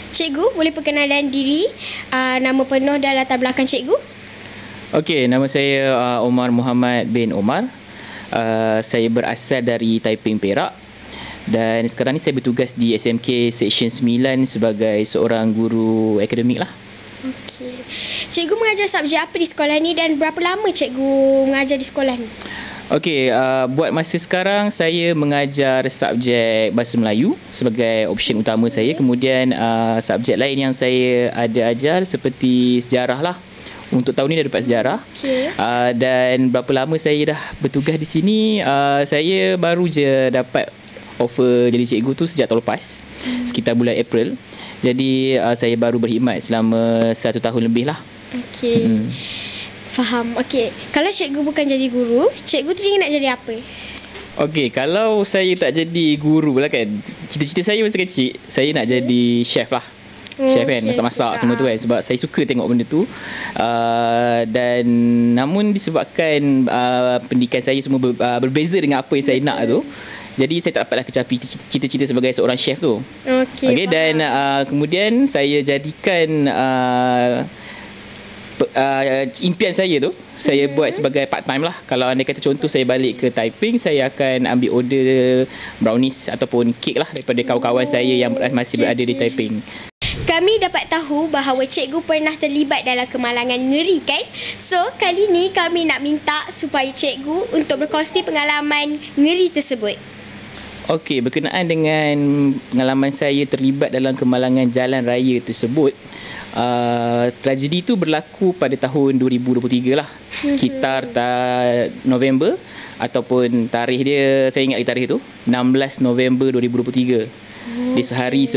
Cikgu, boleh perkenalkan diri, nama penuh dan latar belakang cikgu? Okey, nama saya Omar Muhammad bin Omar. Saya berasal dari Taiping, Perak. Dan sekarang ni saya bertugas di SMK Seksyen 9 sebagai seorang guru akademik lah. Okey. Cikgu mengajar subjek apa di sekolah ni dan berapa lama cikgu mengajar di sekolah ni? Okey, buat masa sekarang saya mengajar subjek Bahasa Melayu sebagai option utama saya. Kemudian subjek lain yang saya ada ajar seperti sejarah lah. Untuk tahun ni dah dapat sejarah. Okay. Dan berapa lama saya dah bertugas di sini, saya baru je dapat offer jadi cikgu tu sejak tahun lepas, sekitar bulan April. Jadi saya baru berkhidmat selama 1 tahun lebih lah. Okey. Faham. Okey. Kalau cikgu bukan jadi guru, cikgu teringin nak jadi apa? Okey, kalau saya tak jadi guru lah kan, cita-cita saya masa kecil, saya nak jadi chef lah. Chef kan, masak-masak semua tu kan. Sebab saya suka tengok benda tu. Dan namun disebabkan pendidikan saya semua berbeza dengan apa yang saya nak tu, jadi saya tak dapatlah kecapi cita-cita sebagai seorang chef tu. Okey, dan kemudian saya jadikan impian saya tu saya buat sebagai part time lah. Kalau anda kata contoh saya balik ke Taiping, saya akan ambil order brownies ataupun kek lah daripada kawan-kawan saya yang masih berada di Taiping. Kami dapat tahu bahawa cikgu pernah terlibat dalam kemalangan ngeri kan? So, kali ni kami nak minta supaya cikgu untuk berkongsi pengalaman ngeri tersebut. Okey, berkenaan dengan pengalaman saya terlibat dalam kemalangan jalan raya tersebut, tragedi itu berlaku pada tahun 2023 lah. Sekitar November ataupun tarikh dia, saya ingat tarikh tu, 16 November 2023. Di sehari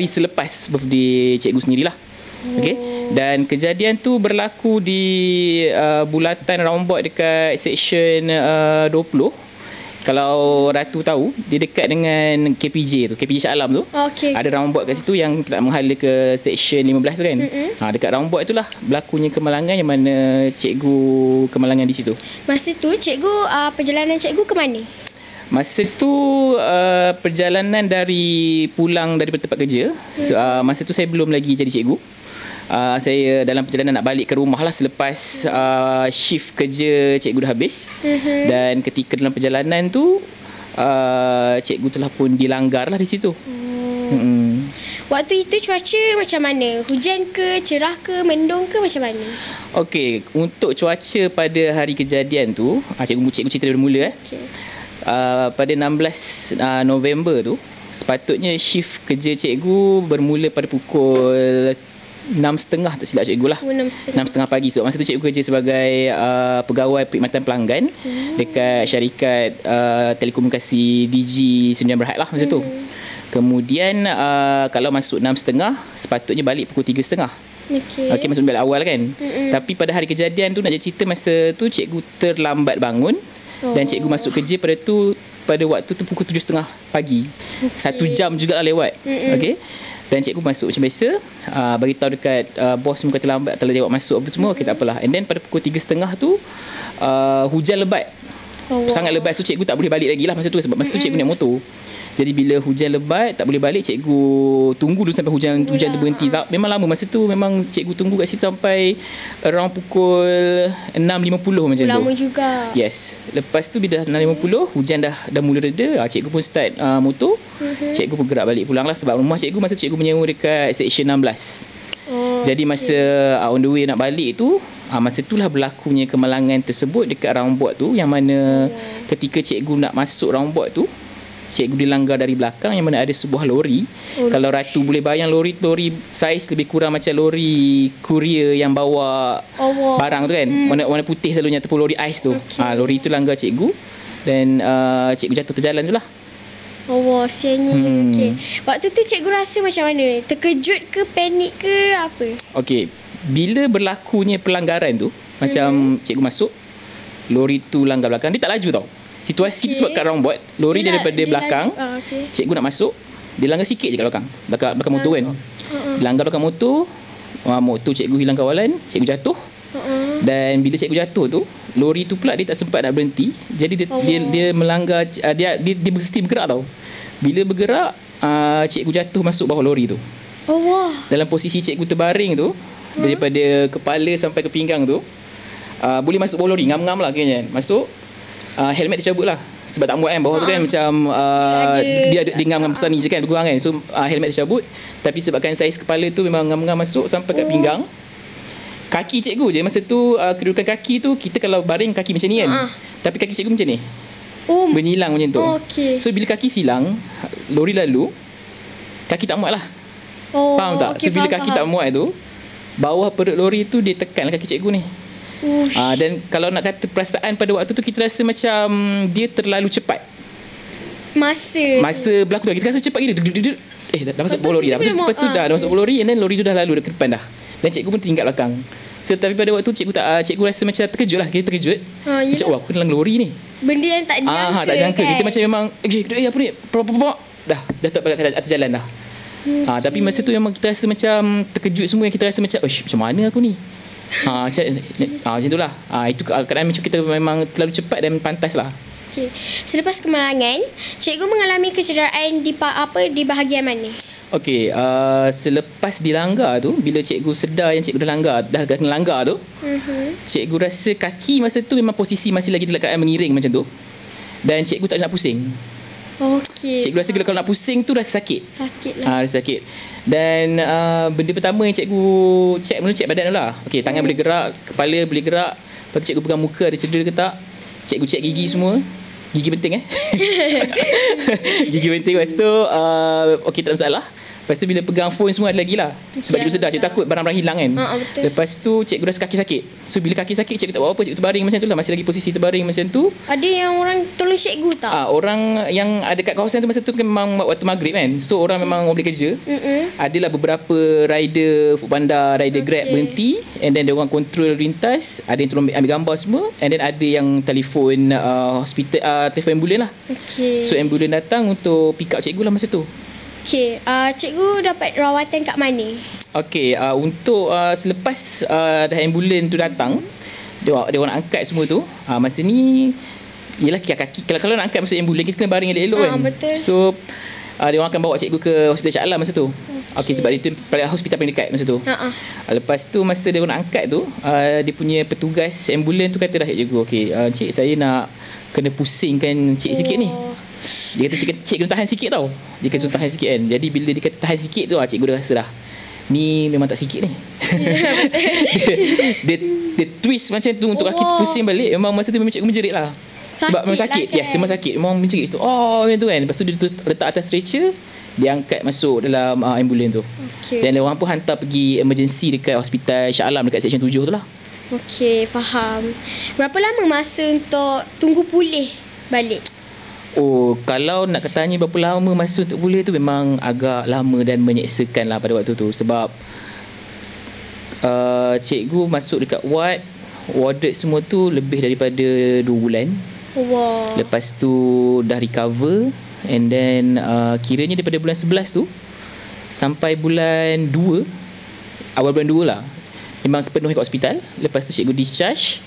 selepas birthday cikgu sendirilah. Okey. Dan kejadian tu berlaku di bulatan roundabout dekat seksyen 20. Kalau Ratu tahu, dia dekat dengan KPJ tu, KPJ Shah Alam tu. Okay. Ada roundabout kat situ yang tak menghala ke seksyen 15 tu kan. Dekat roundabout itulah berlakunya kemalangan yang mana cikgu kemalangan di situ. Masa tu cikgu perjalanan cikgu ke mana? Masa tu perjalanan pulang dari tempat kerja. Masa tu saya belum lagi jadi cikgu. Saya dalam perjalanan nak balik ke rumah lah selepas shift kerja cikgu dah habis. Dan ketika dalam perjalanan tu cikgu telah pun dilanggar lah di situ. Waktu itu cuaca macam mana? Hujan ke, cerah ke, mendung ke, macam mana? Okey, untuk cuaca pada hari kejadian tu, cikgu cerita dari mula. Pada 16 November tu, sepatutnya shift kerja cikgu bermula pada pukul 6.30 tak silap cikgu lah. 6.30 pagi. So masa tu cikgu kerja sebagai pegawai perkhidmatan pelanggan dekat syarikat telekomunikasi Digi Sdn Bhd lah masa tu. Kemudian kalau masuk 6.30 sepatutnya balik pukul 3.30. Okey, masuk balik awal kan. Tapi pada hari kejadian tu nak jadi cerita, masa tu cikgu terlambat bangun. Dan cikgu masuk kerja pada waktu tu pukul 7.30 pagi. 1 jam jugalah lewat. Okey. Dan cikgu masuk macam biasa, beritahu dekat bos semua kata lambat, telah jawab masuk apa semua. Okey, tak apalah. And then pada pukul 3.30 tu hujan lebat. Sangat lebat, so cikgu tak boleh balik lagi lah masa tu, sebab masa tu cikgu naik motor. Jadi bila hujan lebat tak boleh balik, cikgu tunggu dulu sampai hujan tu berhenti. Memang lama masa tu, memang cikgu tunggu kat situ sampai around pukul 6.50 macam tu. Lama juga. Yes. Lepas tu bila 6.50 hujan dah mula reda, cikgu pun start motor. Cikgu pun gerak balik pulang lah, sebab rumah cikgu masa cikgu menyewa dekat seksyen 16. Jadi masa on the way nak balik tu, masa itulah berlakunya kemalangan tersebut dekat roundabout tu, yang mana ketika cikgu nak masuk roundabout tu, cikgu dilanggar dari belakang, yang mana ada sebuah lori. Kalau Ratu boleh bayang, lori saiz lebih kurang macam lori kurier yang bawa barang tu kan, warna putih selalunya, ataupun lori ais tu. Lori tu langgar cikgu dan cikgu jatuh terjalan tu lah. Sianya. Waktu tu cikgu rasa macam mana? Terkejut ke, panik ke, apa? Okey, bila berlakunya pelanggaran tu, macam cikgu masuk, lori tu langgar belakang, dia tak laju tau. Situasi sebab kat roundabout, lori dia daripada belakang, cikgu nak masuk, dia langgar sikit je kat belakang motor kan. Langgar belakang motor, motor cikgu hilang kawalan, cikgu jatuh. Dan bila cikgu jatuh tu, lori tu pula dia tak sempat nak berhenti. Jadi dia melanggar, dia berhenti bergerak tau. Bila bergerak, cikgu jatuh masuk bawah lori tu. Oh wah. Dalam posisi cikgu terbaring tu, daripada kepala sampai ke pinggang tu, boleh masuk bawah lori, ngam-ngam lah kayaknya. Masuk, helmet tercabut lah. Sebab tak muat kan, bawah tu kan macam dia ada ngam-ngam besar ni je kan, kurang kan. So helmet tercabut. Tapi sebabkan saiz kepala tu memang ngam-ngam masuk sampai kat pinggang. Kaki cikgu je masa tu, kedudukan kaki tu, kita kalau baring kaki macam ni kan. Tapi kaki cikgu macam ni. Bernilang macam tu. So bila kaki silang, lori lalu, kaki tak muat lah. Faham tak? So bila kaki tak muat tu, bawah perut lori tu dia tekan kaki cikgu ni. Dan kalau nak kata perasaan pada waktu tu, kita rasa macam dia terlalu cepat. Masa berlaku dah, kita rasa cepat gila. Dah masuk bawah lori dah. Lepas tu dah masuk bawah lori, and then lori tu dah lalu ke depan dah. Dan cikgu pun tinggal belakang. So tapi pada waktu cikgu rasa macam terkejut lah. Kita terkejut. Macam aku dalam lori ni. Benda yang tak jangka tak jangka kan? Kita macam memang apa ni? Dah tak balik atas jalan dah. Tapi masa tu memang kita rasa macam terkejut semua. Kita rasa macam macam mana aku ni? Macam tu lah. Itu keadaan macam kita memang terlalu cepat dan pantas lah. Selepas kemalangan, cikgu mengalami kecederaan di bahagian mana? Selepas dilanggar tu, bila cikgu sedar yang cikgu dah kena langgar tu, cikgu rasa kaki masa tu memang posisi masih lagi dalam keadaan mengiring macam tu. Dan cikgu tak nak pusing. Cikgu rasa kalau nak pusing tu rasa sakit. Rasa sakit. Dan benda pertama yang cikgu cek badan tu lah. Tangan boleh gerak, kepala boleh gerak. Lepas tu cikgu pegang muka ada cedera ke tak. Cikgu cek gigi semua. Gigi penting Gigi penting. Lepas tu tak ada masalah. Lepas tu bila pegang phone semua ada lagi lah. Sebab cikgu sedar, cikgu takut barang-barang hilang kan. Lepas tu cikgu rasa kaki sakit. So bila kaki sakit, cikgu tak buat apa, cikgu terbaring macam tu lah. Masih lagi posisi terbaring macam tu. Ada yang orang tolong cikgu tak? Orang yang ada kat kawasan tu masa tu memang waktu maghrib kan. So orang memang boleh kerja. Adalah beberapa rider Foodpanda, rider Grab berhenti. And then dia orang kontrol lintas. Ada yang tolong ambil gambar semua. And then ada yang telefon hospital, telefon ambulan lah. So ambulan datang untuk pick up cikgu lah masa tu. Cikgu dapat rawatan kat mana? Untuk selepas dah ambulan tu datang, dia orang nak angkat semua tu. Masa ni yelah kaki kalau nak angkat masuk ambulan, kita kena baring elok-elok kan. Betul. So dia orang akan bawa cikgu ke hospital Shah Alam masa tu. Sebab itu hospital paling dekat masa tu. Lepas tu masa dia orang nak angkat tu, dia punya petugas ambulan tu kata dah cikgu, cik saya nak kena pusingkan cik sikit ni. Dia kata cik kena tahan sikit tau. Dia kata tahan sikit kan. Jadi bila dia kata tahan sikit tu, cikgu dah rasa dah, ni memang tak sikit ni. dia twist macam tu untuk kaki pusing balik. Memang masa tu memang cikgu menjerit lah. Sebab memang sakit lah, kan? Memang sakit. Memang menjerit tu. Macam tu kan. Lepas tu dia letak atas stretcher, dia angkat masuk dalam ambulan tu. Dan dia orang pun hantar pergi emergency dekat hospital Shah Alam dekat section 7 tu lah. Faham. Berapa lama masa untuk tunggu pulih balik? Kalau nak tanya berapa lama masa untuk pulih tu, memang agak lama dan menyeksakan lah pada waktu tu. Sebab cikgu masuk dekat warded semua tu lebih daripada 2 bulan. Lepas tu dah recover. And then kiranya daripada bulan 11 tu sampai bulan 2, awal bulan 2 lah, memang sepenuhnya kat hospital. Lepas tu cikgu discharge.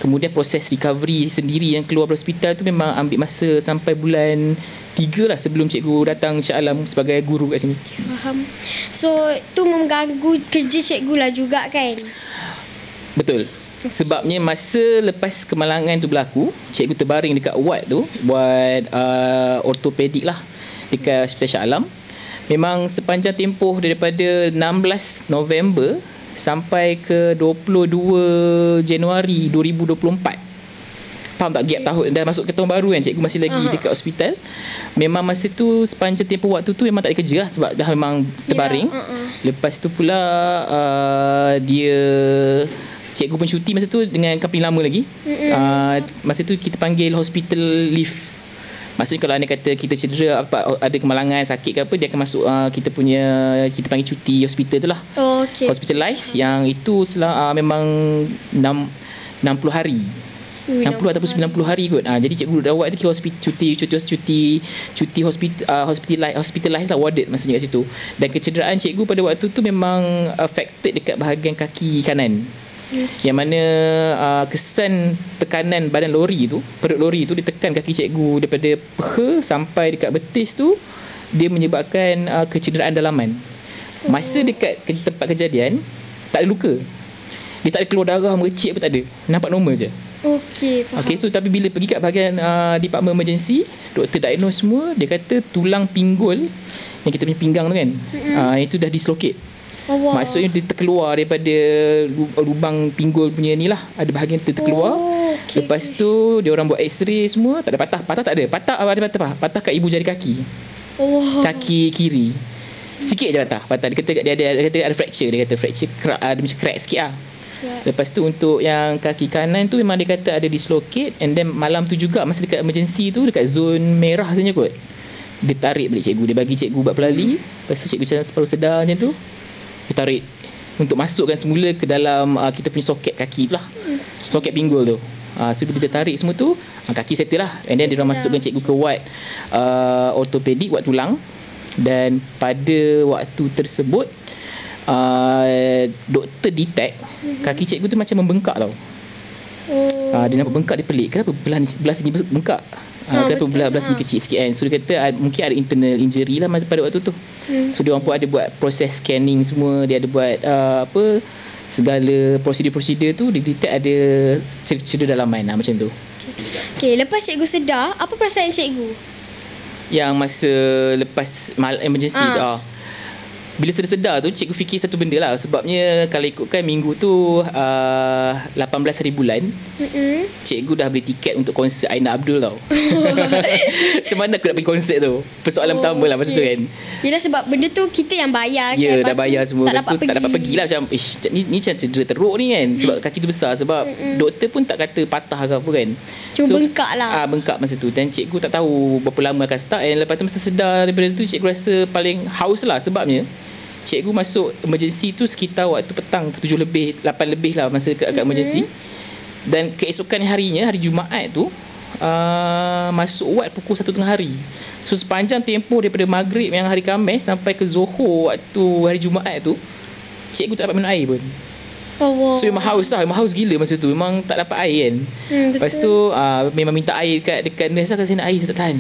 Kemudian proses recovery sendiri yang keluar dari hospital tu memang ambil masa sampai bulan 3 lah sebelum cikgu datang Shah Alam sebagai guru kat sini. Faham. So tu mengganggu kerja cikgu lah juga kan? Betul. Sebabnya masa lepas kemalangan tu berlaku, cikgu terbaring dekat ward tu, ward ortopedik lah dekat Hospital Shah Alam. Memang sepanjang tempoh daripada 16 November sampai ke 22 Januari 2024. Faham tak gap tahun, dah masuk ke tahun baru kan, cikgu masih lagi dekat hospital. Memang masa tu sepanjang tempoh waktu tu memang tak ada kerja lah, sebab dah memang terbaring. Lepas tu pula cikgu pun cuti masa tu dengan company lama lagi. Masa tu kita panggil hospital leave. Maksudnya kalau anda kata kita cedera, ada kemalangan, sakit ke apa, dia akan masuk kita panggil cuti hospital tu lah. Hospitalize, yang itu memang 60 hari. 60 ataupun 90 hari kot. Jadi cikgu rawat tu cuti hospitalize lah, warded maksudnya kat situ. Dan kecederaan cikgu pada waktu tu memang affected dekat bahagian kaki kanan. Yang mana kesan tekanan badan lori tu, perut lori tu, dia tekan kaki cikgu daripada peha sampai dekat betis tu, dia menyebabkan kecederaan dalaman. Masa dekat tempat kejadian tak ada luka. Dia tak ada keluar darah mercik apa, tak ada. Nampak normal je. Okey, faham. Okay, so tapi bila pergi kat bahagian department emergency, doktor diagnose semua, dia kata tulang pinggul yang kita punya pinggang tu kan, itu dah dislocate. Maksudnya dia terkeluar daripada lubang pinggul punya ni lah, ada bahagian terkeluar. Lepas tu dia orang buat x-ray semua, tak ada patah. Patah tak ada. Patah kat ibu jari kaki. Kaki kiri. Sikit je patah. Dia kata dia ada fracture. Dia kata fracture ada macam crack sikit lah. Lepas tu untuk yang kaki kanan tu memang dia kata ada dislocate. And then malam tu juga masa dekat emergency tu, dekat zon merah rasanya kot, dia tarik balik cikgu. Dia bagi cikgu buat pelali. Lepas tu cikgu macam separuh sedar macam tu, dia tarik untuk masukkan semula ke dalam kita punya soket kaki tu lah, soket pinggul tu. So bila dia tarik semua tu, kaki settle lah. And then dia orang masukkan cikgu ke ward ortopedik, ward tulang. Dan pada waktu tersebut doktor detect kaki cikgu tu macam membengkak tau. Dia nampak bengkak, dia pelik. Kenapa belah sini bengkak? Kenapa belah sini kecil sikit kan? So dia kata mungkin ada internal injury lah pada waktu tu. So dia orang pun ada buat proses scanning semua. Dia ada buat segala prosedur-prosedur tu. Dia detect ada cedera dalaman lah, macam tu. Okay, lepas cikgu sedar, apa perasaan cikgu? Yang masa lepas emergency bila sedar tu, cikgu fikir satu benda lah. Sebabnya kalau ikutkan minggu tu 18 hari bulan, cikgu dah beli tiket untuk konsert Aina Abdul tau. Macam mana aku nak pergi konsert tu? Persoalan pertama lah masa tu kan. Yelah, sebab benda tu kita yang bayar kan. Ya, dah bayar semua. Tak dapat pergi lah. Macam ni macam cedera teruk ni kan. Sebab kaki tu besar. Sebab doktor pun tak kata patah ke apa kan. Cuma bengkak lah. Bengkak masa tu. Dan cikgu tak tahu berapa lama akan start. Dan lepas tu masa sedar daripada tu, cikgu rasa paling haus lah. Sebabnya cikgu masuk emergency tu sekitar waktu petang 7 lebih 8 lebih lah masa kat emergency. Dan keesokan harinya, hari Jumaat tu, masuk ward pukul 1 tengah hari. So sepanjang tempoh daripada maghrib yang hari Khamis sampai ke Zohor waktu hari Jumaat tu, cikgu tak dapat minum air pun. So memang haus lah. Memang haus gila masa tu. Memang tak dapat air kan. Lepas tu memang minta air dekat nurse lah. Kasi nak air, saya tak tahan,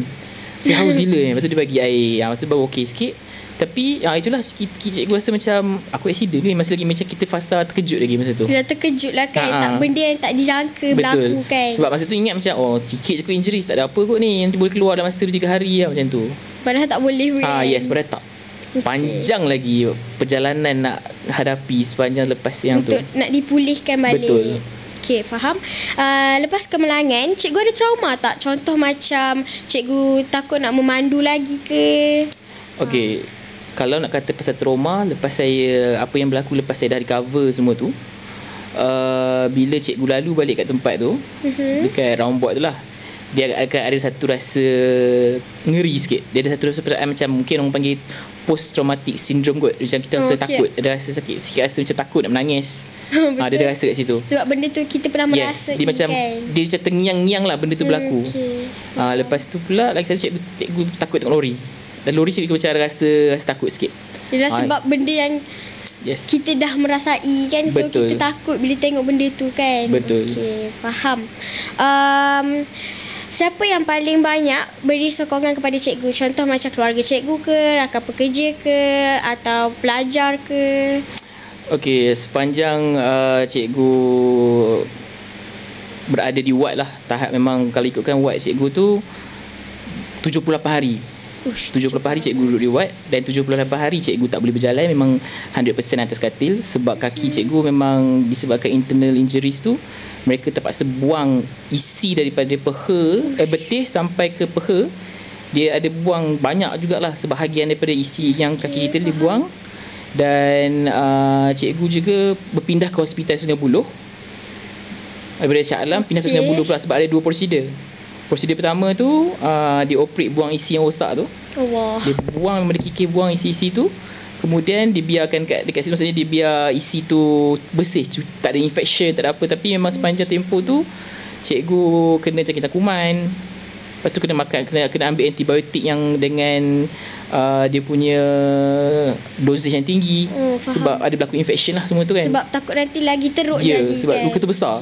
saya haus gila kan. Lepas tu dia bagi air. Masa baru okey sikit. Tapi itulah cikgu rasa macam aku accident ni. Masa lagi macam kita fasa terkejut lagi masa tu. Dia terkejut lah kan. Tak, benda yang tak dijangka berlaku kan. Sebab masa tu ingat macam sikit je kot injuries, tak ada apa kot ni, nanti boleh keluar dalam masa 2-3 hari lah macam tu. Padahal tak boleh pun. Yes, padahal tak. Panjang lagi perjalanan nak hadapi sepanjang lepas yang tu. Untuk nak dipulihkan balik. Betul. Okay, faham. Lepas kemalangan, cikgu ada trauma tak? Contoh macam cikgu takut nak memandu lagi ke? Okay. Kalau nak kata pasal trauma, lepas saya, apa yang berlaku lepas saya dah recover semua tu, bila cikgu lalu balik kat tempat tu, dekat roundabout tu lah, dia akan ada satu rasa ngeri sikit. Dia ada satu rasa perasaan macam mungkin orang panggil post traumatic syndrome kot. Macam kita rasa takut, ada rasa sakit, sikit rasa macam takut nak menangis. Dia ada rasa kat situ. Sebab benda tu kita pernah merasa. Dia macam kan? Dia macam terngiang-ngiang lah benda tu berlaku. Lepas tu pula lagi satu, cikgu takut tengok lori. Dan lori sikit macam rasa takut sikit. Yelah, sebab benda yang kita dah merasai kan. So kita takut bila tengok benda tu kan. Betul. Okay, faham. Siapa yang paling banyak beri sokongan kepada cikgu? Contoh macam keluarga cikgu ke, rakan pekerja ke, atau pelajar ke? Okey, sepanjang cikgu berada di ward lah, tahap memang kalau ikutkan ward cikgu tu 78 hari. 78 hari cikgu duduk di ward. Dan 78 hari cikgu tak boleh berjalan. Memang 100% atas katil. Sebab kaki cikgu memang disebabkan internal injuries tu, mereka terpaksa buang isi daripada betih sampai ke peha. Dia ada buang banyak jugalah, sebahagian daripada isi yang kaki kita dibuang. Dan cikgu juga berpindah ke hospital Sungai Buloh. Daripada Shah Alam pindah ke Sungai Buloh pula sebab ada 2 prosedur. Prosedur pertama tu dia operate buang isi yang rosak tu. Dia buang, memang dia kikir buang isi-isi tu. Kemudian dia biarkan dekat situ, maksudnya dia biar isi tu bersih, tak ada infection, tak ada apa. Tapi memang sepanjang tempoh tu cikgu kena jangkitan kuman. Lepas tu kena makan, kena ambil antibiotik yang dengan dia punya dosage yang tinggi. Sebab ada berlaku infection lah semua tu kan. Sebab takut nanti lagi teruk jadi sebab kan. luka tu besar.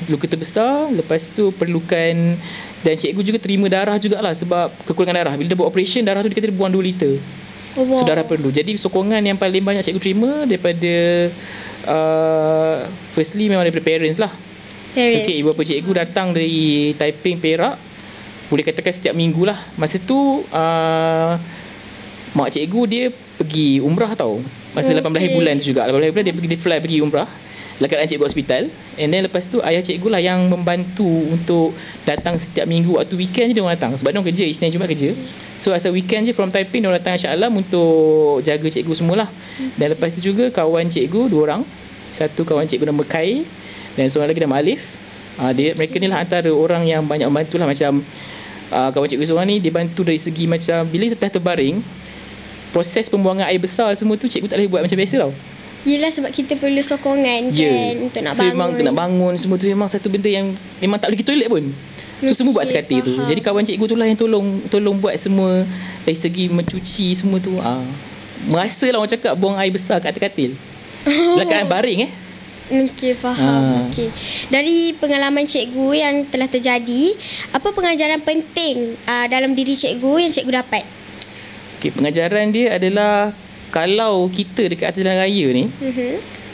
Luka tu besar. Lepas tu perlukan. Dan cikgu juga terima darah jugalah sebab kekurangan darah. Bila dia buat operation, darah tu dia kata dia buang 2 liter. Saudara perlu. Jadi sokongan yang paling banyak cikgu terima daripada firstly memang daripada parents lah. Okay, ibu bapa cikgu datang dari Taiping, Perak, boleh katakan setiap minggu lah. Masa tu mak cikgu dia pergi umrah tau. Masa 18 bulan tu juga, 18 bulan dia fly pergi umrah dekat keadaan cikgu hospital. And then lepas tu ayah cikgu lah yang membantu untuk datang setiap minggu. Waktu weekend je dia orang datang, sebab dia orang kerja, Isnin Jumaat kerja. So asal weekend je from Taiping dia orang datang Shah Alam untuk jaga cikgu semualah. Dan lepas tu juga kawan cikgu 2 orang. Satu kawan cikgu nama Kai dan seorang lagi nama Alif. Mereka ni lah antara orang yang banyak membantu lah. Macam kawan cikgu seorang ni dia bantu dari segi macam bila dah terbaring, proses pembuangan air besar semua tu cikgu tak boleh buat macam biasa tau. Yelah, sebab kita perlu sokongan kan untuk nak bangun. Memang nak bangun semua tu memang satu benda yang memang tak boleh pergi toilet pun. So semua buat atas katil tu. Jadi kawan cikgu tu lah yang tolong buat semua dari segi mencuci semua tu. Merasa lah orang cakap buang air besar kat atas katil. Dalam keadaan baring Okey, faham. Okey. Dari pengalaman cikgu yang telah terjadi, apa pengajaran penting dalam diri cikgu yang cikgu dapat? Okey, pengajaran dia adalah kalau kita dekat atas jalan raya ni,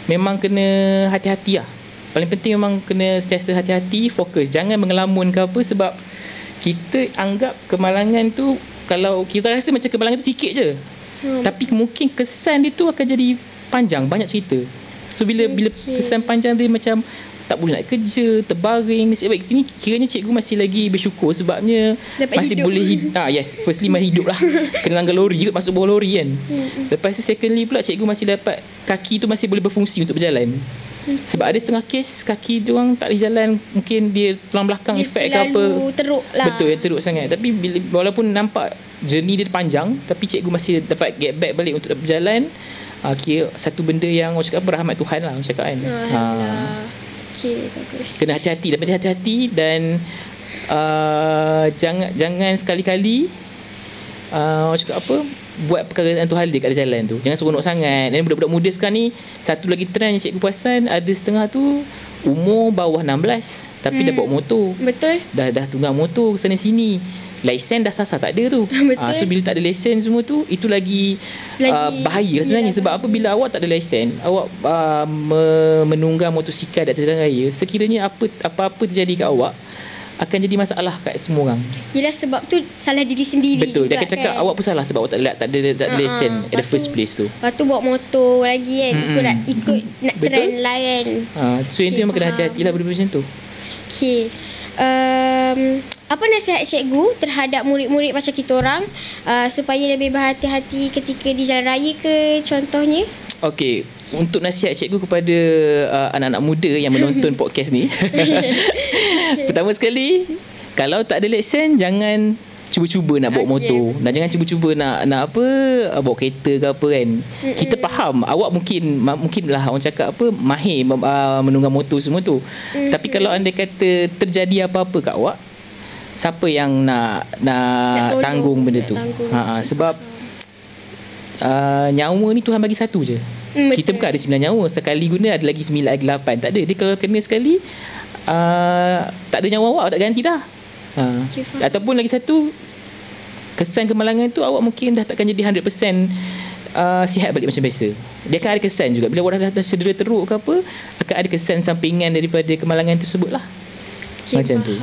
memang kena hati-hati lah. Paling penting memang kena sentiasa hati-hati, fokus. Jangan mengelamun ke apa, sebab kita anggap kemalangan tu, kalau kita rasa macam kemalangan tu sikit je. Tapi mungkin kesan dia tu akan jadi panjang, banyak cerita. So bila kesan panjang dia macam tak boleh nak kerja, terbaring. Sebab ini kiranya cikgu masih lagi bersyukur sebabnya dapat masih hidup. Boleh firstly masih hidup lah. Kena langgar lori juga, masuk bawah lori kan. Lepas tu secondly pula cikgu masih dapat kaki tu masih boleh berfungsi untuk berjalan. Sebab ada setengah kes kaki dia orang tak boleh jalan, mungkin dia tulang belakang efek ke apa. Teruk lah. Betul, yang teruk sangat. Tapi walaupun nampak journey dia panjang, tapi cikgu masih dapat get back balik untuk berjalan. Kira satu benda yang orang cakap berahmat Tuhan lah, orang cakap kan. Okay, bagus. Kena hati-hati, dapat hati-hati dan jangan sekali-kali orang cakap apa, buat perkara yang Tuhan dia kat jalan tu. Jangan seronok sangat. Dan budak-budak muda sekarang ni, satu lagi trend yang cikgu perasan, ada setengah tu umur bawah 16 tapi dah bawa motor. Betul. Dah tunggang motor sana sini. Lesen dah sasar tak ada tu. So bila tak ada lesen semua tu, itu lagi bahaya lah sebenarnya. Sebab apa, bila awak tak ada lesen, awak menunggang motosikal di atas jalan raya, sekiranya apa-apa terjadi kat awak, akan jadi masalah kat semua orang. Yelah, sebab tu salah diri sendiri. Betul, juga, dia akan cakap awak pun salah sebab awak tak ada lesen at the first place tu. Lepas tu bawa motor lagi kan, ikut nak trend lah kan. So itu memang kena hati-hatilah benda macam tu. Okay. Apa nasihat cikgu terhadap murid-murid macam kita orang supaya lebih berhati-hati ketika di jalan raya ke contohnya? Okey, untuk nasihat cikgu kepada anak-anak muda yang menonton podcast ni. Pertama sekali, kalau tak ada lesen, jangan cuba-cuba nak bawa motor. Jangan cuba-cuba nak bawa kereta ke apa kan. Kita faham awak mungkinlah orang cakap apa, mahir menunggang motor semua tu. Tapi kalau anda kata terjadi apa-apa kat awak, siapa yang nak tanggung benda tu? Sebab nyawa ni Tuhan bagi satu je. Kita bukan ada 9 nyawa, sekali guna ada lagi 9 lagi 8. Tak ada. Dia kalau kena sekali tak ada nyawa awak tak ganti dah. Ataupun lagi satu, kesan kemalangan tu awak mungkin dah takkan jadi 100% sihat balik macam biasa. Dia akan ada kesan juga. Bila orang dah cedera teruk ke apa, akan ada kesan sampingan daripada kemalangan tersebut lah. Macam tu.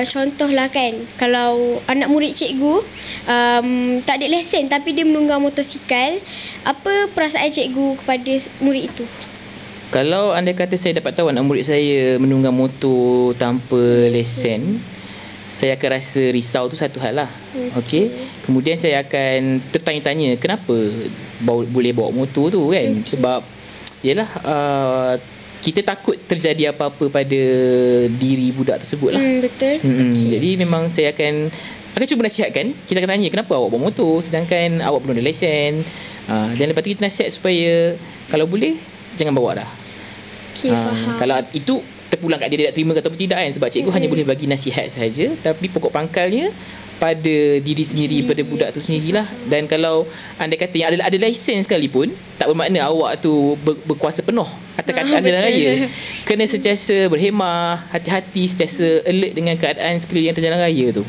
Contohlah kan, kalau anak murid cikgu tak ada lesen tapi dia menunggang motosikal, apa perasaan cikgu kepada murid itu? Kalau anda kata saya dapat tahu anak murid saya menunggang motor tanpa lesen, saya akan rasa risau tu satu hal lah. Okey. Kemudian saya akan tertanya-tanya kenapa boleh bawa motor tu kan. Sebab yalah, kita takut terjadi apa-apa pada diri budak tersebut lah. Betul. Jadi memang saya akan cuba nasihatkan. Kita akan tanya kenapa awak bawa motor sedangkan awak belum ada lesen. Dan lepas tu kita nasihat supaya kalau boleh jangan bawa dah. Kalau itu terpulang kat dia tak terima ataupun tidak kan. Sebab cikgu hanya boleh bagi nasihat saja, tapi pokok pangkalnya pada diri sendiri, pada budak tu sendirilah. Dan kalau anda kata yang ada lesen sekalipun, tak bermakna awak tu berkuasa penuh atas jalan raya. Kena sentiasa berhemah, hati-hati, sentiasa alert dengan keadaan sekeliling atas jalan raya tu.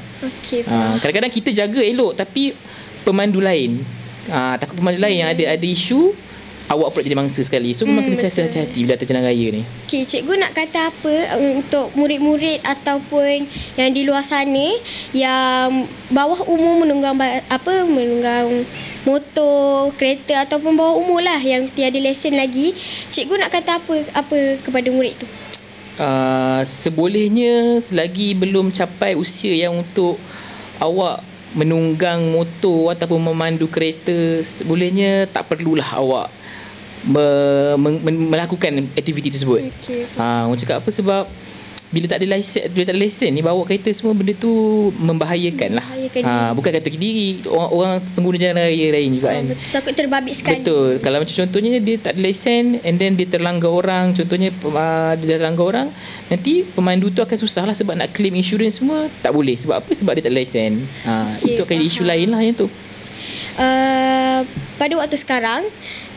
Kadang-kadang kita jaga elok tapi pemandu lain. Takut pemandu lain yang ada isu, awak pula jadi mangsa sekali. So memang kena siasat hati-hati bila atas jalan raya ni. Okey, cikgu nak kata apa untuk murid-murid ataupun yang di luar sana yang bawah umur menunggang motor, kereta ataupun bawah umur lah yang tiada lesen lagi. Cikgu nak kata apa kepada murid tu? Sebolehnya selagi belum capai usia yang untuk awak menunggang motor ataupun memandu kereta, sebolehnya tak perlulah awak melakukan aktiviti tersebut. Orang cakap apa, sebab bila tak ada lesen ni, bawa kereta semua benda tu membahayakan lah. Bukan kata diri orang pengguna jalan raya lain juga kan. Takut terbabit sekali. Betul. Kalau macam contohnya dia tak ada lesen and then dia terlanggar orang, contohnya dia terlanggar orang, nanti pemandu tu akan susah lah sebab nak claim insurans semua tak boleh. Sebab apa? Sebab dia tak ada lesen. Itu akan ada isu lain lah yang tu. Pada waktu sekarang,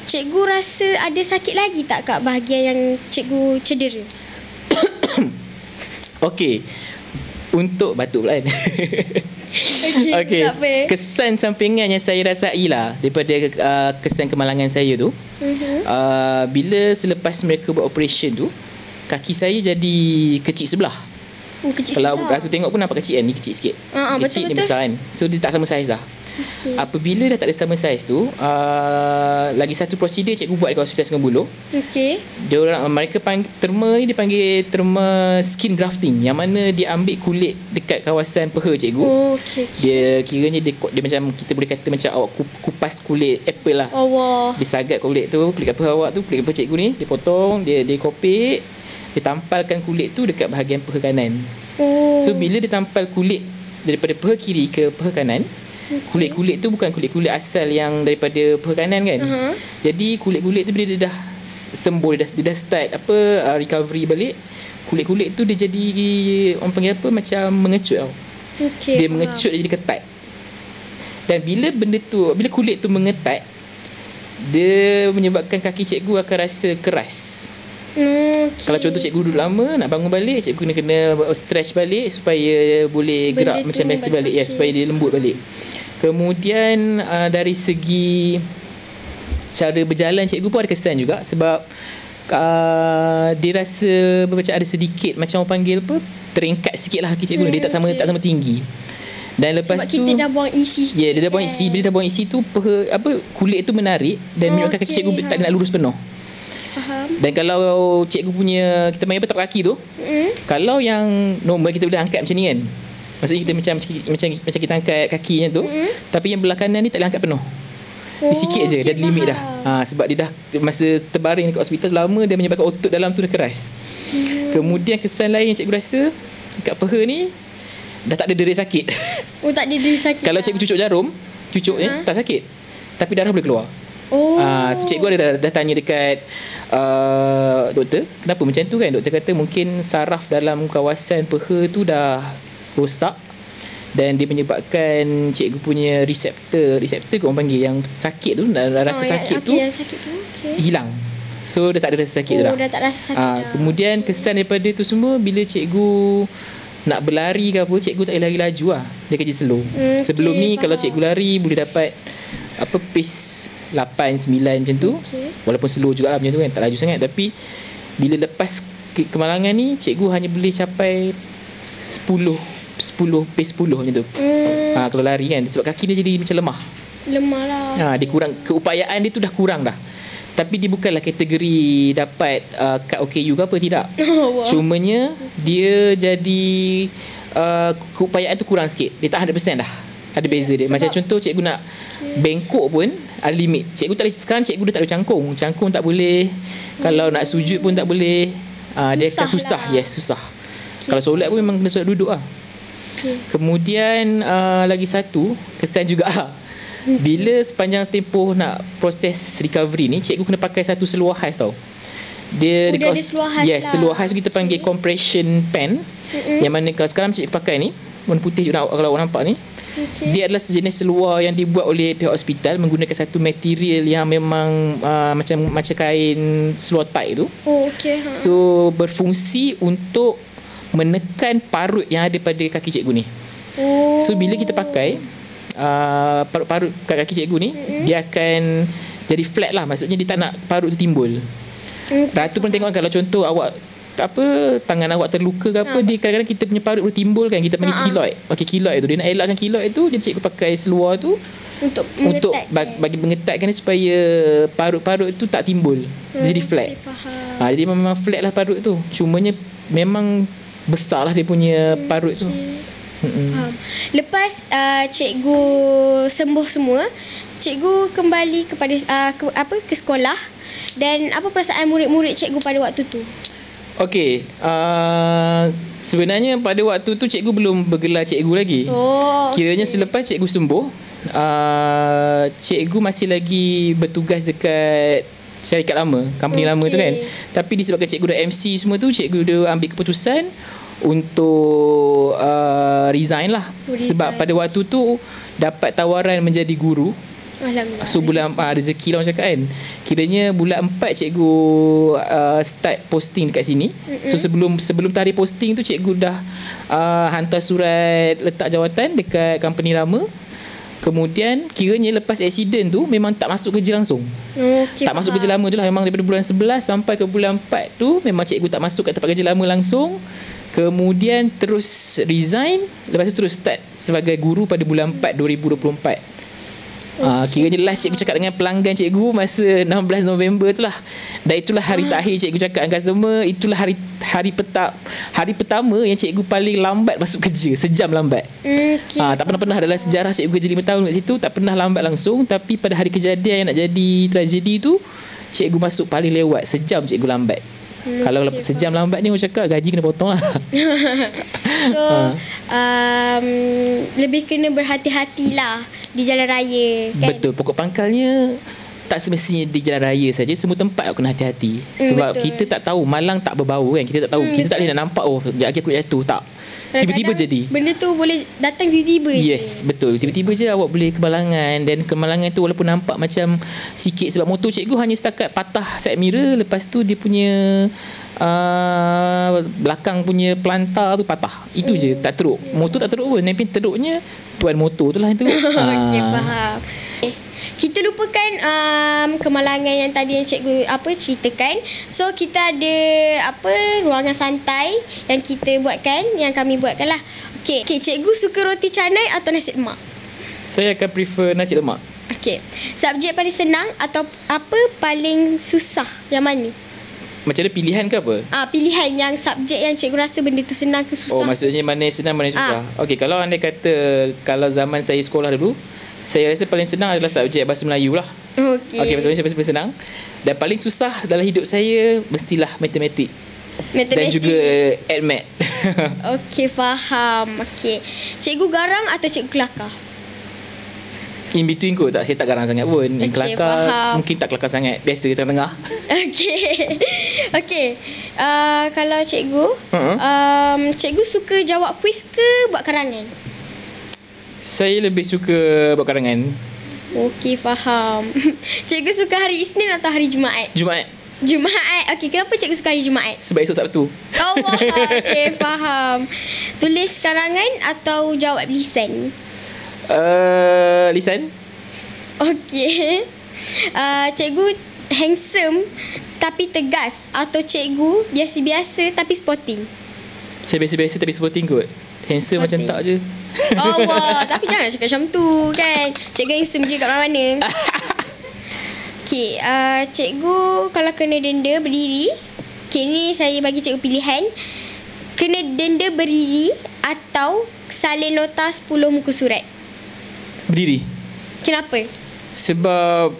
cikgu rasa ada sakit lagi tak kat bahagian yang cikgu cedera? Okey. Untuk batuk pula kan. Okey. Kesan sampingan yang saya rasai lah daripada kesan kemalangan saya tu, bila selepas mereka buat operation tu, kaki saya jadi kecil sebelah. Kalau tu tengok pun nampak kecil kan, ni kecil sikit. Kecil ni besar kan. So dia tak sama saiz dah. Apabila dah tak ada sama saiz tu, lagi satu prosedur cikgu buat dekat Hospital Sungai Buloh. Mereka terma ni dipanggil terma skin grafting, yang mana dia ambil kulit dekat kawasan peha cikgu. Dia kiranya dia macam, kita boleh kata macam awak kupas kulit apple lah. Dia sagat kulit tu, kulit peha awak tu, kulit peha cikgu ni, dia potong, dia kopek, dia tampalkan kulit tu dekat bahagian peha kanan. So bila dia tampal kulit daripada peha kiri ke peha kanan, kulit-kulit tu bukan kulit-kulit asal yang daripada peha kanan kan. Jadi kulit-kulit tu bila dia dah sembuh, dia dah start recovery balik, kulit-kulit tu dia jadi, orang panggil apa, macam mengecut tau. Dia mengecut, dia jadi ketat. Dan bila kulit tu mengetat, dia menyebabkan kaki cikgu akan rasa keras. Kalau contoh cikgu duduk lama, nak bangun balik, cikgu kena stretch balik supaya boleh gerak macam biasa balik, supaya dia lembut balik. Kemudian dari segi cara berjalan, cikgu pun ada kesan juga, sebab dia rasa macam ada sedikit, macam orang panggil apa, teringkat sikit lah kaki cikgu. Dia tak sama tinggi. Dan lepas sebab tu kita dah buang isi. Dia dah buang isi. Bila dah buang isi tu, kulit tu menarik dan menyebabkan kaki cikgu tak nak lurus penuh. Dan kalau cikgu punya, kita main tapak kaki tu, kalau yang normal kita boleh angkat macam ni kan, maksudnya kita macam kita angkat kaki macam tu, tapi yang belah kanan ni tak boleh angkat penuh. Dia sikit je, dah limit dah. Sebab dia dah masa terbaring dekat hospital lama, dia menyebabkan otot dalam tu dah keras. Kemudian kesan lain yang cikgu rasa dekat peha ni, dah tak ada dera sakit. Tak ada dera sakit. Kalau cikgu cucuk jarum, ni tak sakit, tapi darah boleh keluar. So cikgu dah tanya dekat doktor, kenapa macam tu kan. Doktor kata mungkin saraf dalam kawasan peha tu dah rosak, dan dia menyebabkan cikgu punya reseptor ke orang panggil, yang sakit tu, rasa sakit tu hilang. So dah tak ada rasa sakit tu dah. Dah tak rasa sakit dah. Kemudian kesan daripada tu semua, bila cikgu nak berlari ke apa, cikgu tak boleh lari laju lah, dia kerja slow. Sebelum ni kalau cikgu lari boleh dapat pace 8, 9 macam tu. Walaupun slow juga lah macam tu kan, tak laju sangat. Tapi bila lepas kemalangan ni, cikgu hanya boleh capai 10 pace 10 macam tu. Kalau lari kan, sebab kaki dia jadi macam lemah lah. Dia kurang, keupayaan dia tu dah kurang dah. Tapi dia bukanlah kategori dapat kad OKU ke apa, tidak. Cumanya dia jadi keupayaan tu kurang sikit. Dia tak 100% dah. Ada beza dia. Macam contoh cikgu nak bengkok pun ada limit. Cikgu tak boleh, sekarang cikgu dah tak boleh cangkung tak boleh. Kalau nak sujud pun tak boleh. Dia akan susah lah. Susah. Kalau solat pun memang kena solat duduk lah. Kemudian lagi satu kesan juga lah. Bila sepanjang tempoh nak proses recovery ni, cikgu kena pakai satu seluar khas tau. Dia ada seluar khas lah. Seluar khas kita panggil compression pen. Yang mana kalau sekarang cikgu pakai ni, warna putih juga kalau awak nampak ni. Dia adalah sejenis seluar yang dibuat oleh pihak hospital menggunakan satu material yang memang macam kain seluar tight tu. So berfungsi untuk menekan parut yang ada pada kaki cikgu ni. So bila kita pakai, parut-parut kat kaki cikgu ni, dia akan jadi flat lah. Maksudnya dia tak nak parut tu timbul. Tu pun tengok kalau contoh awak tangan awak terluka ke apa, dia kadang-kadang kita punya parut boleh timbul kan, kita panggil keloid. Pakai keloid tu, dia nak elakkan keloid tu, dia cikgu pakai seluar tu untuk bagi mengetatkan supaya parut-parut tu tak timbul, jadi flat. Jadi memang flat lah parut tu, cumanya memang besar lah dia punya parut tu. Lepas cikgu sembuh semua, cikgu kembali kepada ke sekolah, dan apa perasaan murid-murid cikgu pada waktu tu? Okey, sebenarnya pada waktu tu cikgu belum bergelar cikgu lagi. Kiranya selepas cikgu sembuh, cikgu masih lagi bertugas dekat syarikat lama, company lama tu kan. Tapi disebabkan cikgu dah MC semua tu, cikgu dah ambil keputusan untuk resign lah. Sebab pada waktu tu dapat tawaran menjadi guru. Alhamdulillah. So bulan rezeki lah orang cakap kan. Kiranya bulan 4 cikgu start posting dekat sini. So sebelum tarikh posting tu, cikgu dah hantar surat letak jawatan dekat company lama. Kemudian kiranya lepas accident tu memang tak masuk kerja langsung. Tak masuk kerja lama tu lah. Memang daripada bulan 11 sampai ke bulan 4 tu memang cikgu tak masuk kat tempat kerja lama langsung. Kemudian terus resign. Lepas tu terus start sebagai guru pada bulan 4 2024. Kiranya last cikgu cakap dengan pelanggan cikgu masa 16 November tu lah. Dan itulah hari terakhir cikgu cakap dengan customer. Itulah hari pertama yang cikgu paling lambat masuk kerja, sejam lambat. Tak pernah dalam sejarah cikgu kerja 5 tahun kat situ, tak pernah lambat langsung. Tapi pada hari kejadian yang nak jadi tragedi tu, cikgu masuk paling lewat, sejam cikgu lambat. Kalau sejam lambat ni orang cakap gaji kena potong lah. So lebih kena berhati-hatilah di jalan raya kan? Betul, pokok pangkalnya tak semestinya di jalan raya saja, semua tempat kena hati-hati. Sebab kita tak tahu, malang tak berbau kan. Kita tak tahu, kita tak boleh nak nampak sekejap lagi aku jatuh, tak. Tiba-tiba jadi. Benda tu boleh datang tiba-tiba je. Yes, betul. Tiba-tiba je awak boleh kemalangan. Dan kemalangan tu walaupun nampak macam sikit, sebab motor cikgu hanya setakat patah side mirror. Lepas tu dia punya belakang punya pelantar tu patah. Itu je, tak teruk. Motor tak teruk pun. Tapi teruknya tuan motor tu lah itu. Okey, faham. Kita lupakan kemalangan yang tadi yang cikgu ceritakan. So kita ada ruangan santai yang kita buatkan, yang kami buatkan lah. Okey, cikgu suka roti canai atau nasi lemak? Saya akan prefer nasi lemak. Okey. Subjek paling senang atau apa paling susah? Yang mana? Macam ada pilihan ke apa? Pilihan yang subjek yang cikgu rasa benda tu senang ke susah. Maksudnya mana yang senang, mana yang susah. Okey, kalau anda kata kalau zaman saya sekolah dulu, saya rasa paling senang adalah subjek bahasa Melayu lah. Okey, bahasa Melayu paling senang. Dan paling susah dalam hidup saya mestilah matematik. Dan juga admat. Okey, faham. Okey. Cikgu garang atau cikgu kelakar? In between kot. Saya tak garang sangat pun. Yang kelakar, mungkin tak kelakar sangat. Biasa tengah-tengah. Okey. Kalau cikgu, cikgu suka jawab kuis ke buat karangan? Saya lebih suka buat karangan. Okey, faham. Cikgu suka hari Isnin atau hari Jumaat? Jumaat. Okey, kenapa cikgu suka hari Jumaat? Sebab esok Sabtu. Okey, faham. Tulis karangan atau jawab lisan? Lisan. Okey. Cikgu handsome tapi tegas atau cikgu biasa-biasa tapi sporting? Saya biasa-biasa tapi sporting kot. Handsome sporting. Macam tak je. Tapi jangan cakap macam tu kan. Cikgu handsome je kat mana-mana. Okey, cikgu kalau kena denda berdiri. Okey, ni saya bagi cikgu pilihan. Kena denda berdiri atau salin nota 10 muka surat. Berdiri. Kenapa? Sebab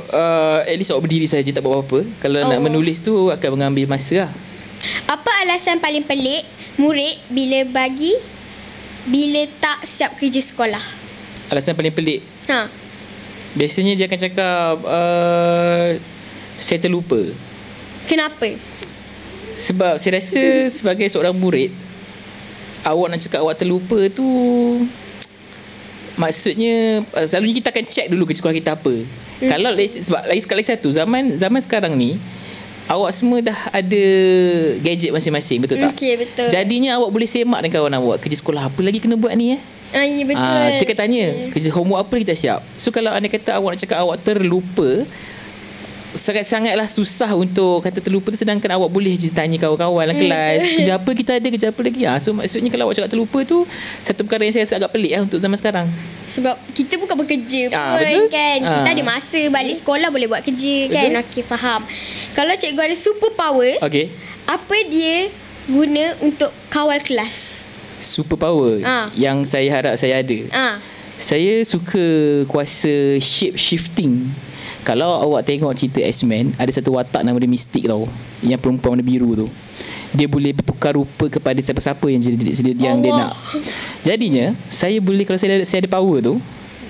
at least awak berdiri saja, tak buat apa-apa. Kalau nak menulis tu akan mengambil masa lah. Apa alasan paling pelik murid bila tak siap kerja sekolah? Alasan paling pelik? Biasanya dia akan cakap saya terlupa. Kenapa? Sebab saya rasa sebagai seorang murid, awak nak cakap awak terlupa tu, maksudnya selalunya kita akan check dulu kerja sekolah kita apa. Kalau sebab lagi satu zaman sekarang ni awak semua dah ada gadget masing-masing, betul tak? Okey, betul. Jadinya awak boleh semak dengan kawan awak, kerja sekolah apa lagi kena buat ni Ya betul. Kita akan tanya kerja homework apa kita siap. So kalau anda kata awak nak cakap awak terlupa, sangat-sangatlah susah untuk kata terlupa tu, sedangkan awak boleh je tanya kawan-kawan dalam kelas, kerja apa kita ada, kerja apa lagi. So maksudnya kalau awak cakap terlupa tu satu perkara yang saya rasa agak pelik untuk zaman sekarang. Sebab kita bukan bekerja pun betul? kan. Kita ada masa balik sekolah boleh buat kerja kan. Okey, faham. Kalau cikgu ada superpower, apa dia guna untuk kawal kelas? Superpower yang saya harap saya ada. Saya suka kuasa shape shifting. Kalau awak tengok cerita X-Men, ada satu watak nama dia Mystic tau, yang perempuan warna biru tu. Dia boleh bertukar rupa kepada siapa-siapa yang dia nak. Jadinya saya boleh, kalau saya ada power tu,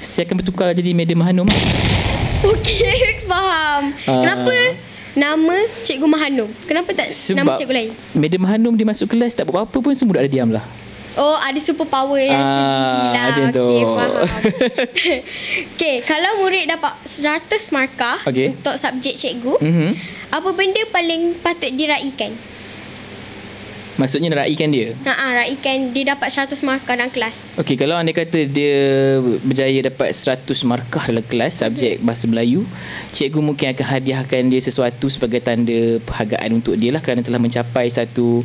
saya akan bertukar jadi Madam Mahanum. Okey, faham. Kenapa nama Cikgu Mahanum? Kenapa tak nama cikgu lain? Madam Mahanum dia masuk kelas tak buat apa-apa pun semua ada diam lah. Oh, ada superpower yang sendiri lah. Macam tu. Okey, faham. Okey, kalau murid dapat 100 markah untuk subjek cikgu, apa benda paling patut diraikan? Maksudnya raikan dia? Raikan dia dapat 100 markah dalam kelas. Okey, kalau anda kata dia berjaya dapat 100 markah dalam kelas subjek Bahasa Melayu, cikgu mungkin akan hadiahkan dia sesuatu sebagai tanda penghargaan untuk dia lah, kerana telah mencapai satu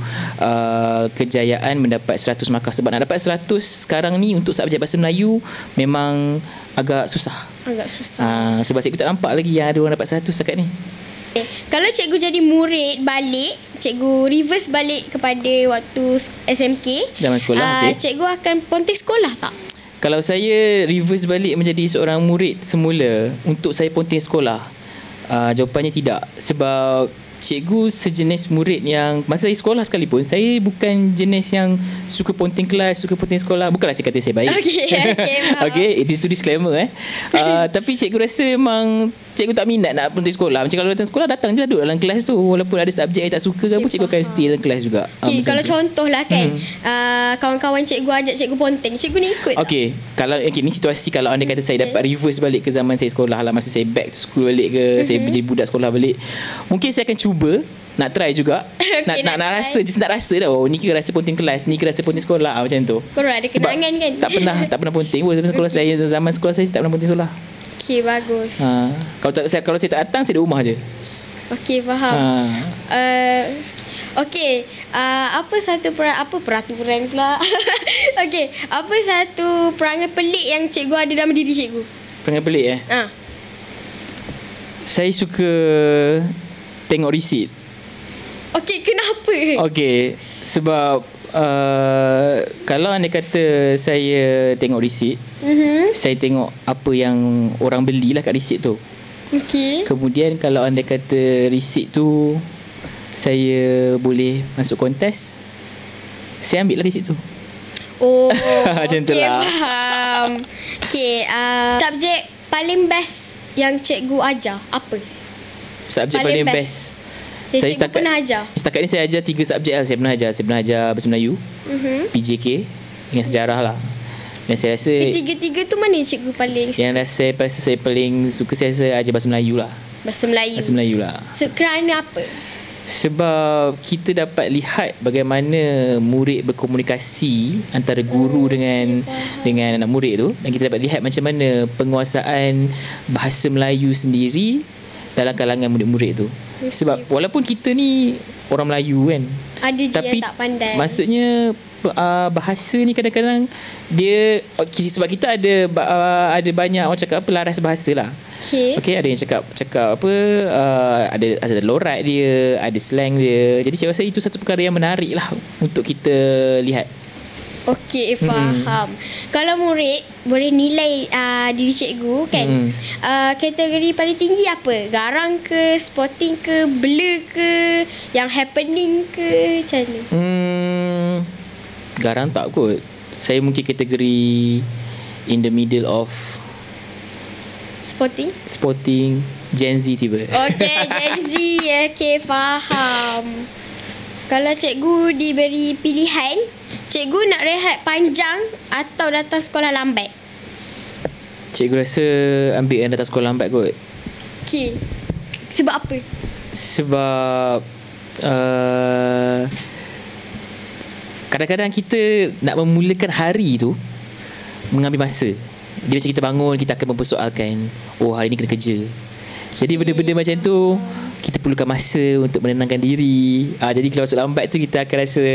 kejayaan mendapat 100 markah. Sebab nak dapat 100 sekarang ni untuk subjek Bahasa Melayu memang agak susah. Sebab cikgu tak nampak lagi yang ada orang dapat 100 setakat ni. Kalau cikgu jadi murid balik, cikgu reverse balik kepada waktu SMK, zaman sekolah, cikgu akan ponteng sekolah tak? Kalau saya reverse balik menjadi seorang murid semula, untuk saya ponteng sekolah, jawapannya tidak. Sebab cikgu sejenis murid yang masa saya sekolah sekalipun, saya bukan jenis yang suka ponteng kelas, suka ponteng sekolah. Bukanlah saya kata saya baik. Okey, itu disclaimer tapi cikgu rasa memang cikgu tak minat nak ponteng sekolah. Macam kalau datang sekolah, datang je lah duduk dalam kelas tu. Walaupun ada subjek yang tak suka ke apa, cikgu akan stay dalam kelas juga. Kalau contohlah kan, kawan-kawan cikgu ajak cikgu ponteng, cikgu ni ikut tak? Kalau ni situasi kalau anda kata saya dapat reverse balik ke zaman saya sekolah lah, masa saya back to school balik ke, saya menjadi budak sekolah balik, mungkin saya akan cuba nak try juga. nak rasa je, nak rasa dah. Oh, ni kira rasa ponteng kelas, ni kira rasa ponteng sekolah, macam tu. Korang ada kenangan kan? Tak pernah ponteng pun zaman sekolah saya tak pernah ponteng sekolah. Okey, bagus. Kalau saya tak datang, saya di rumah je. Okey, faham. Okey, apa satu peraturan pula? Okey, apa satu perangai pelik yang cikgu ada dalam diri cikgu? Perangai pelik Saya suka tengok resit. Okey, kenapa? Okey, sebab kalau anda kata saya tengok resit, saya tengok apa yang orang belilah kat resit tu. Okey. Kemudian kalau anda kata resit tu saya boleh masuk kontes, saya ambil lah resit tu. Oh, macam tu lah. Faham. Okey, subjek paling best yang cikgu ajar apa? Subjek paling best. Saya pernah ajar. Setakat ni saya ajar 3 subjek lah. Saya pernah ajar Bahasa Melayu, PJK dengan sejarah lah. Dan saya rasa tiga-tiga tu mana cikgu paling yang rasa saya paling suka, saya rasa ajar Bahasa Melayu lah. Bahasa Melayu lah. Kerana apa? Sebab kita dapat lihat bagaimana murid berkomunikasi antara guru dengan anak murid tu, dan kita dapat lihat macam mana penguasaan Bahasa Melayu sendiri dalam kalangan murid-murid tu. Sebab walaupun kita ni orang Melayu kan, ada je yang tak pandai. Maksudnya bahasa ni kadang-kadang dia sebab kita ada banyak orang cakap apa, laras bahasa lah. Okey, ada yang cakap apa, ada lorat dia, ada slang dia. Jadi saya rasa itu satu perkara yang menarik lah untuk kita lihat. Okey, faham. Kalau murid boleh nilai diri cikgu kan, kategori paling tinggi apa? Garang ke, sporting ke, blur ke, yang happening ke, macam mana? Garang tak kot. Saya mungkin kategori in the middle of Sporting Gen Z tiba. Okey, Gen Z. Okey, faham. Kalau cikgu diberi pilihan, cikgu nak rehat panjang atau datang sekolah lambat? Cikgu rasa ambil yang datang sekolah lambat kot. Okey. Sebab apa? Sebab kadang-kadang kita nak memulakan hari tu mengambil masa. Dia macam kita bangun, kita akan mempersoalkan, oh hari ni kena kerja. Jadi benda-benda macam tu kita perlukan masa untuk menenangkan diri. Jadi kalau masuk lambat tu kita akan rasa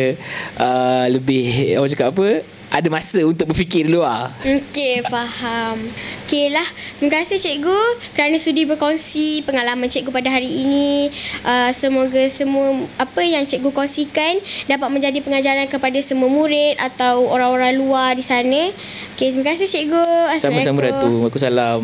lebih, orang cakap apa, ada masa untuk berfikir dulu lah. Okey, faham. Okey lah. Terima kasih cikgu kerana sudi berkongsi pengalaman cikgu pada hari ini. Semoga semua apa yang cikgu kongsikan dapat menjadi pengajaran kepada semua murid atau orang-orang luar di sana. Okey, terima kasih cikgu. Sama-sama Ratu. Waalaikumsalam.